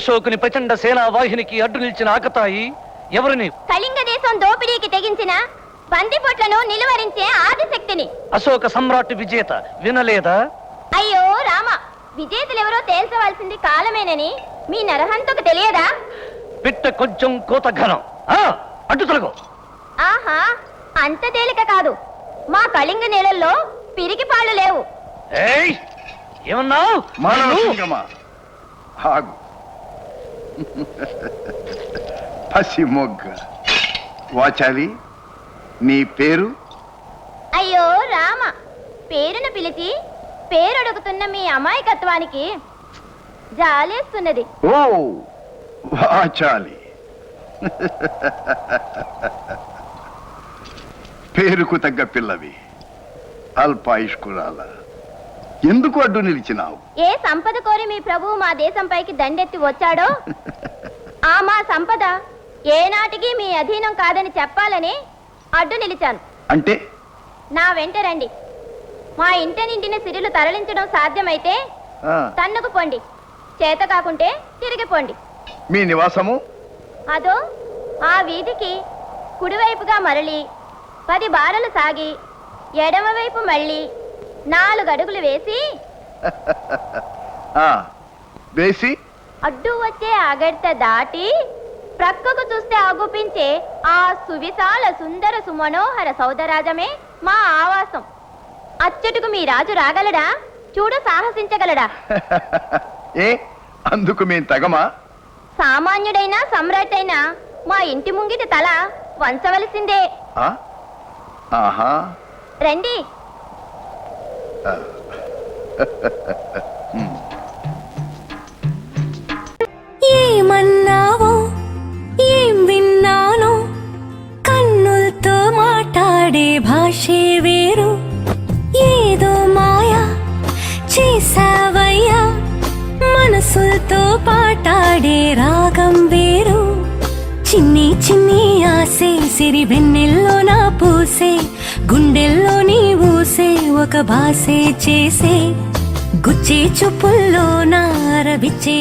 అశోకుని ప్రచండ సేనా వాహినికి అడ్డు నిలిచిన ఆకతాయి ఎవరిని? కళింగ దేశం దోపిడీకి తెగించిన బందిపోట్లను నిలువరించే ఆదిశక్తిని. అశోక సమ్రాట్ విజేత వినలేదా? అయ్యో రామ, విజేతలెవరో తేల్చవలసింది కాలమేనని మీ నరహంతకు తెలియదా? పిట్ట కొంచెం కోత ఘనం. అడ్డు తొలగు. ఆహా, అంత తేలిక కాదు. మా కళింగ నేలల్లో పిరికి పాళ్ళు లేవు. ఏమన్నావు? పసి మొగ్గ వాచాలి, నీ పేరు? అయ్యో రామ, పేరును పిలిచి పేరడుగుతున్న మీ అమాయకత్వానికి జాలేస్తున్నది. ఓ వాచాలి, పేరుకు తగ్గ పిల్లవి, అల్పాయుష్కురాల. ఎందుకు అడ్డు నిలిచినావు? ఏ సంపద కోరి మీ ప్రభువు మా దేశంపైకి దండెత్తి వచ్చాడో ఆ మా సంపద ఏనాటికి మీ అధీనం కాదని చెప్పాలని అడ్డు నిలిచాను. అంటే? నా వెంట రండి. మా ఇంట నిండిన సిరులు తరలించడం సాధ్యమైతే తన్నుకు పోండి, చేత కాకుంటే తిరిగిపోండి. మీ నివాసము? అదో ఆ వీధికి కుడివైపుగా మరలి 10 బారలు సాగి ఎడమవైపు మళ్ళీ 4 అడుగులు వేసి వేసి అడ్డు వచ్చే అగడ్త దాటి ప్రక్కకు చూస్తే ఆగుపించే ఆ సువిశాల సుందర సుమనోహర సౌదరాజమే మా ఆవాసం. అచ్చటుకు మీ రాజు రాగలడా? చూడ సాహసించగలడా? ఏ అందుకు మేం తగమా? సామాన్యుడైనా సమ్రాట్ అయినా మా ఇంటి ముంగిటి తల వంచవలసిందే. రండి. ఏమన్నావో ఏం విన్నానో, కన్నులతో మాట్లాడే భాషే వేరు. ఏదో మాయా చేసావయ్యా, మనసులతో పాటాడే రాగం వేరు. చిన్ని చిన్ని ఆసే సిరి వెన్నెల్లో నా పూసే, గుండెల్లో నీ ఊసే ఒక భాసే చేసే, గుచ్చే చూపుల్లో నా రవిచ్చే.